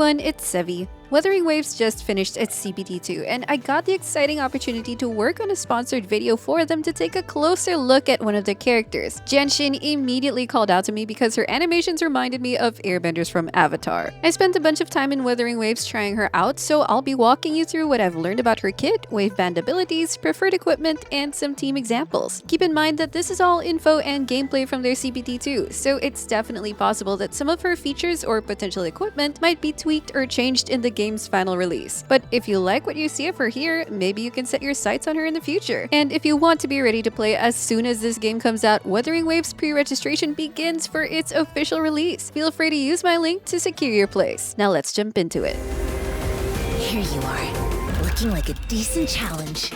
everyone, it's Sevi. Wuthering Waves just finished its CBT 2, and I got the exciting opportunity to work on a sponsored video for them to take a closer look at one of their characters. Jianxin immediately called out to me because her animations reminded me of airbenders from Avatar. I spent a bunch of time in Wuthering Waves trying her out, so I'll be walking you through what I've learned about her kit, waveband abilities, preferred equipment, and some team examples. Keep in mind that this is all info and gameplay from their CBT 2, so it's definitely possible that some of her features or potential equipment might be tweaked or changed in the game's final release. But if you like what you see of her here, maybe you can set your sights on her in the future. And if you want to be ready to play as soon as this game comes out, Wuthering Waves pre-registration begins for its official release. Feel free to use my link to secure your place. Now let's jump into it. Here you are, looking like a decent challenge.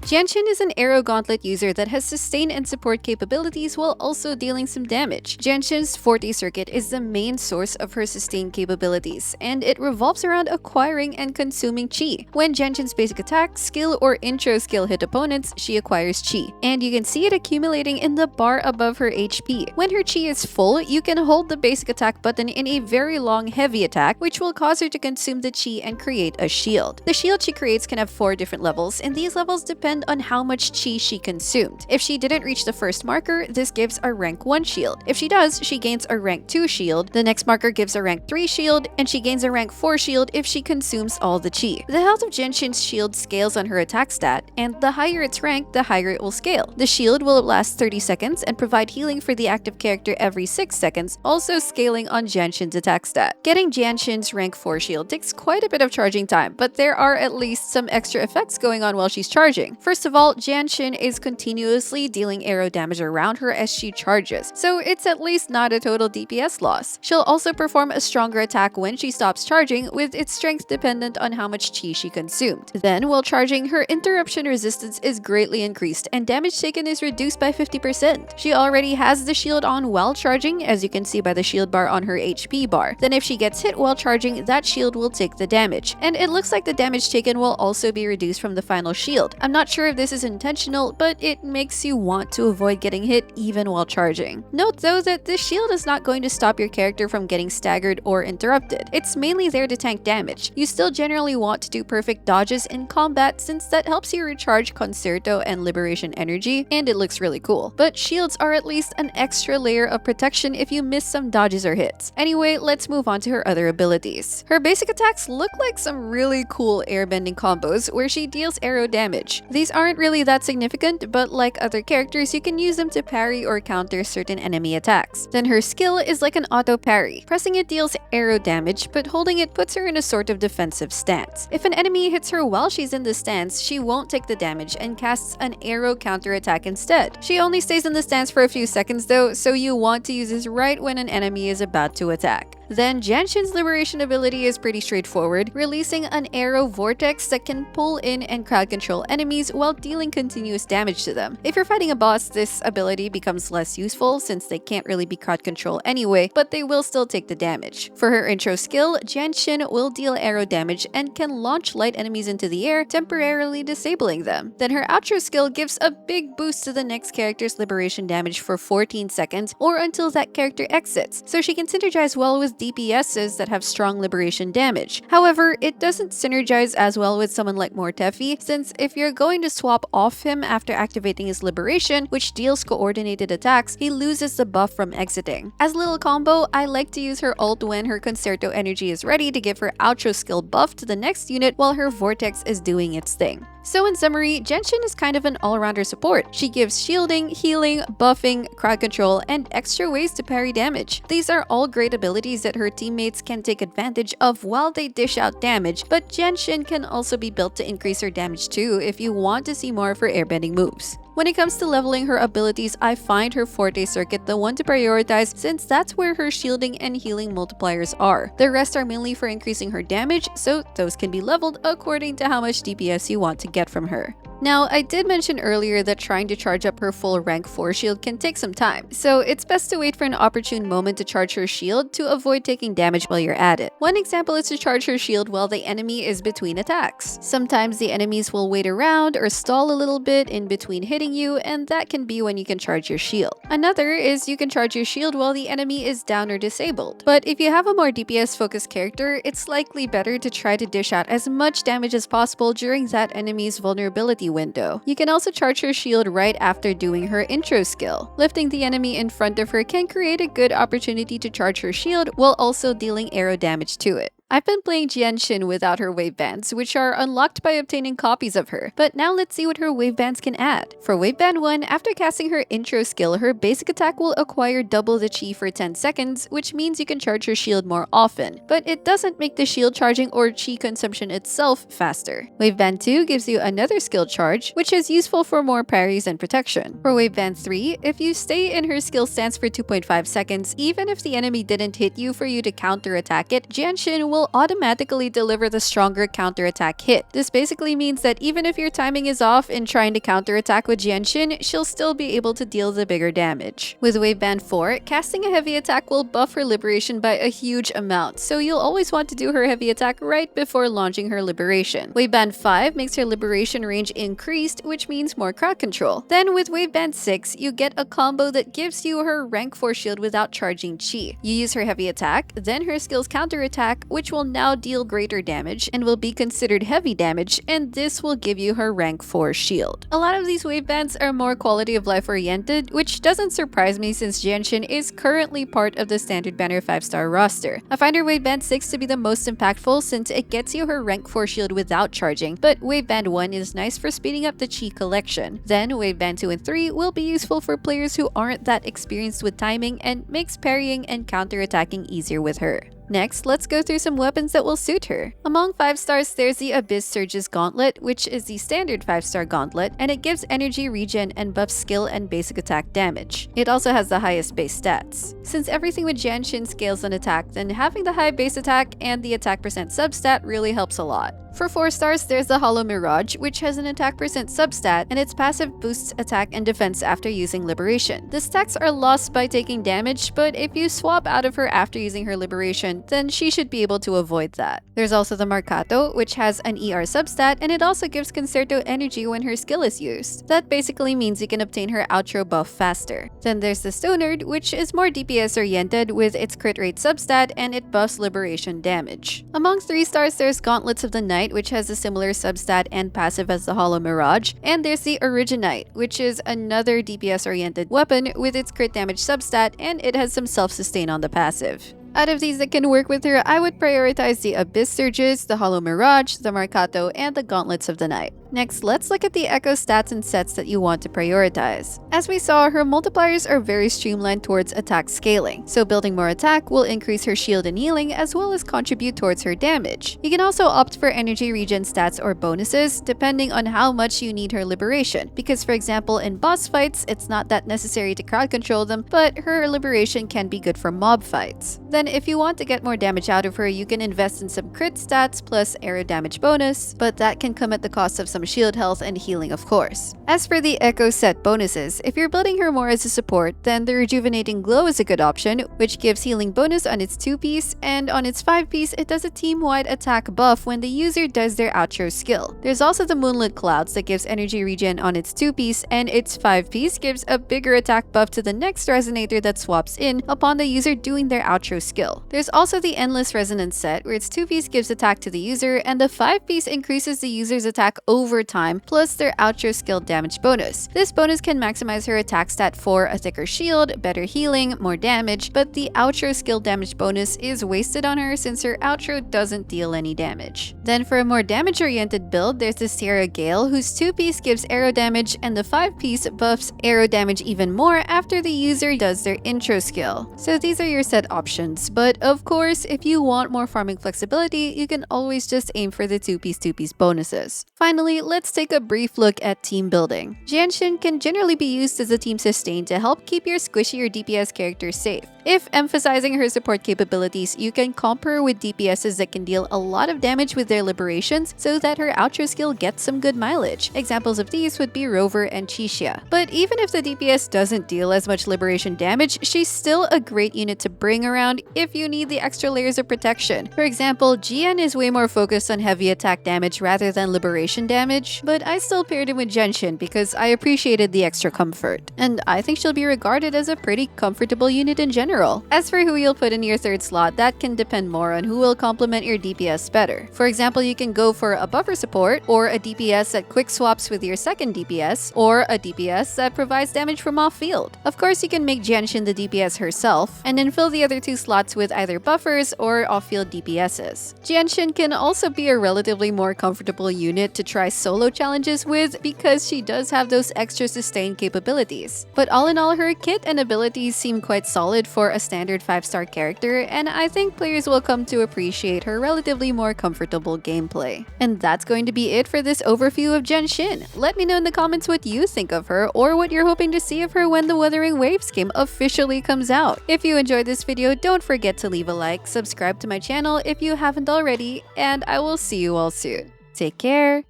Jianxin is an arrow gauntlet user that has sustain and support capabilities while also dealing some damage. Jianxin's Forte circuit is the main source of her sustain capabilities, and it revolves around acquiring and consuming chi. When Jianxin's basic attack, skill, or intro skill hit opponents, she acquires chi, and you can see it accumulating in the bar above her HP. When her chi is full, you can hold the basic attack button in a very long heavy attack, which will cause her to consume the chi and create a shield. The shield she creates can have 4 different levels, and these levels depend on how much chi she consumed. If she didn't reach the first marker, this gives a rank 1 shield. If she does, she gains a rank 2 shield. The next marker gives a rank 3 shield, and she gains a rank 4 shield if she consumes all the chi. The health of Jianxin's shield scales on her attack stat, and the higher its rank, the higher it will scale. The shield will last 30 seconds and provide healing for the active character every 6 seconds, also scaling on Jianxin's attack stat. Getting Jianxin's rank 4 shield takes quite a bit of charging time, but there are at least some extra effects going on while she's charging. First of all, Jianxin is continuously dealing arrow damage around her as she charges, so it's at least not a total DPS loss. She'll also perform a stronger attack when she stops charging, with its strength dependent on how much chi she consumed. Then, while charging, her interruption resistance is greatly increased and damage taken is reduced by 50%. She already has the shield on while charging, as you can see by the shield bar on her HP bar. Then if she gets hit while charging, that shield will take the damage. And it looks like the damage taken will also be reduced from the final shield. I'm not sure if this is intentional, but it makes you want to avoid getting hit even while charging. Note though that this shield is not going to stop your character from getting staggered or interrupted. It's mainly there to tank damage. You still generally want to do perfect dodges in combat since that helps you recharge Concerto and Liberation energy, and it looks really cool. But shields are at least an extra layer of protection if you miss some dodges or hits. Anyway, let's move on to her other abilities. Her basic attacks look like some really cool airbending combos where she deals arrow damage. These aren't really that significant, but like other characters, you can use them to parry or counter certain enemy attacks. Then her skill is like an auto parry. Pressing it deals arrow damage, but holding it puts her in a sort of defensive stance. If an enemy hits her while she's in the stance, she won't take the damage and casts an arrow counter attack instead. She only stays in the stance for a few seconds though, so you want to use this right when an enemy is about to attack. Then Jianxin's Liberation ability is pretty straightforward, releasing an arrow vortex that can pull in and crowd control enemies while dealing continuous damage to them. If you're fighting a boss, this ability becomes less useful since they can't really be crowd control anyway, but they will still take the damage. For her intro skill, Jianxin will deal arrow damage and can launch light enemies into the air, temporarily disabling them. Then her outro skill gives a big boost to the next character's liberation damage for 14 seconds or until that character exits, so she can synergize well with DPSs that have strong liberation damage. However, it doesn't synergize as well with someone like Mortefi, since if you're going to swap off him after activating his liberation, which deals coordinated attacks, he loses the buff from exiting. As a little combo, I like to use her ult when her Concerto energy is ready to give her outro skill buff to the next unit while her vortex is doing its thing. So in summary, Jianxin is kind of an all-rounder support. She gives shielding, healing, buffing, crowd control, and extra ways to parry damage. These are all great abilities that her teammates can take advantage of while they dish out damage, but Jianxin can also be built to increase her damage too if you want to see more of her airbending moves. When it comes to leveling her abilities, I find her Forte circuit the one to prioritize since that's where her shielding and healing multipliers are. The rest are mainly for increasing her damage, so those can be leveled according to how much DPS you want to get from her. Now, I did mention earlier that trying to charge up her full rank 4 shield can take some time, so it's best to wait for an opportune moment to charge her shield to avoid taking damage while you're at it. One example is to charge her shield while the enemy is between attacks. Sometimes the enemies will wait around or stall a little bit in between hitting you, and that can be when you can charge your shield. Another is you can charge your shield while the enemy is down or disabled. But if you have a more DPS focused character, it's likely better to try to dish out as much damage as possible during that enemy's vulnerability window. You can also charge her shield right after doing her intro skill. Lifting the enemy in front of her can create a good opportunity to charge her shield while also dealing arrow damage to it. I've been playing Jianxin without her Wavebands, which are unlocked by obtaining copies of her, but now let's see what her Wavebands can add. For Waveband 1, after casting her intro skill, her basic attack will acquire double the chi for 10 seconds, which means you can charge her shield more often, but it doesn't make the shield charging or chi consumption itself faster. Waveband 2 gives you another skill charge, which is useful for more parries and protection. For Waveband 3, if you stay in her skill stance for 2.5 seconds, even if the enemy didn't hit you for you to counter-attack it, Jianxin will automatically deliver the stronger counter-attack hit. This basically means that even if your timing is off in trying to counter-attack with Jianxin, she'll still be able to deal the bigger damage. With Waveband 4, casting a heavy attack will buff her liberation by a huge amount, so you'll always want to do her heavy attack right before launching her liberation. Waveband 5 makes her liberation range increased, which means more crowd control. Then with Waveband 6, you get a combo that gives you her rank 4 shield without charging chi. You use her heavy attack, then her skill's counter-attack, which will now deal greater damage and will be considered heavy damage, and this will give you her rank 4 shield. A lot of these Wavebands are more quality of life oriented, which doesn't surprise me since Jianxin is currently part of the standard banner 5-star roster. I find her Waveband 6 to be the most impactful since it gets you her rank 4 shield without charging, but Waveband 1 is nice for speeding up the chi collection. Then Waveband 2 and 3 will be useful for players who aren't that experienced with timing and makes parrying and counter-attacking easier with her. Next, let's go through some weapons that will suit her. Among 5 stars, there's the Abyss Surge's Gauntlet, which is the standard 5-star gauntlet, and it gives energy regen and buffs skill and basic attack damage. It also has the highest base stats. Since everything with Jianxin scales on attack, then having the high base attack and the attack percent substat really helps a lot. For 4 stars, there's the Hollow Mirage, which has an attack percent substat, and its passive boosts attack and defense after using Liberation. The stats are lost by taking damage, but if you swap out of her after using her Liberation, then she should be able to avoid that. There's also the Marcato, which has an ER substat, and it also gives Concerto energy when her skill is used. That basically means you can obtain her outro buff faster. Then there's the Stonerd, which is more DPS oriented with its crit rate substat, and it buffs Liberation damage. Among 3 stars, there's Gauntlets of the Night, which has a similar substat and passive as the Hollow Mirage, and there's the Originite, which is another DPS-oriented weapon with its crit damage substat, and it has some self-sustain on the passive. Out of these that can work with her, I would prioritize the Abyss Surges, the Hollow Mirage, the Marcato, and the Gauntlets of the Night. Next, let's look at the Echo stats and sets that you want to prioritize. As we saw, her multipliers are very streamlined towards attack scaling, so building more attack will increase her shield and healing as well as contribute towards her damage. You can also opt for energy regen stats or bonuses depending on how much you need her liberation, because for example in boss fights, it's not that necessary to crowd control them, but her liberation can be good for mob fights. Then if you want to get more damage out of her, you can invest in some crit stats plus arrow damage bonus, but that can come at the cost of some shield health and healing of course. As for the Echo set bonuses, if you're building her more as a support, then the Rejuvenating Glow is a good option, which gives healing bonus on its 2-piece, and on its 5-piece it does a team-wide attack buff when the user does their outro skill. There's also the Moonlit Clouds that gives energy regen on its 2-piece, and its 5-piece gives a bigger attack buff to the next resonator that swaps in upon the user doing their outro skill. There's also the Endless Resonance set, where its 2-piece gives attack to the user, and the 5-piece increases the user's attack over time, plus their outro skill damage bonus. This bonus can maximize her attack stat for a thicker shield, better healing, more damage, but the outro skill damage bonus is wasted on her since her outro doesn't deal any damage. Then for a more damage-oriented build, there's the Sierra Gale, whose 2-piece gives arrow damage, and the 5-piece buffs arrow damage even more after the user does their intro skill. So these are your set options, but of course, if you want more farming flexibility, you can always just aim for the 2-piece bonuses. Finally, let's take a brief look at team building. Jianxin can generally be used as a team sustain to help keep your squishier DPS characters safe. If emphasizing her support capabilities, you can comp her with DPSs that can deal a lot of damage with their liberations so that her outro skill gets some good mileage. Examples of these would be Rover and Chixia. But even if the DPS doesn't deal as much liberation damage, she's still a great unit to bring around if you need the extra layers of protection. For example, Jian is way more focused on heavy attack damage rather than liberation damage, but I still paired him with Jianxin because I appreciated the extra comfort. And I think she'll be regarded as a pretty comfortable unit in general. As for who you'll put in your third slot, that can depend more on who will complement your DPS better. For example, you can go for a buffer support, or a DPS that quick swaps with your second DPS, or a DPS that provides damage from off-field. Of course, you can make Jianxin the DPS herself, and then fill the other two slots with either buffers or off-field DPSs. Jianxin can also be a relatively more comfortable unit to try solo challenges with because she does have those extra sustain capabilities. But all in all, her kit and abilities seem quite solid for a standard 5-star character, and I think players will come to appreciate her relatively more comfortable gameplay. And that's going to be it for this overview of Jianxin. Let me know in the comments what you think of her, or what you're hoping to see of her when the Wuthering Waves game officially comes out. If you enjoyed this video, don't forget to leave a like, subscribe to my channel if you haven't already, and I will see you all soon. Take care!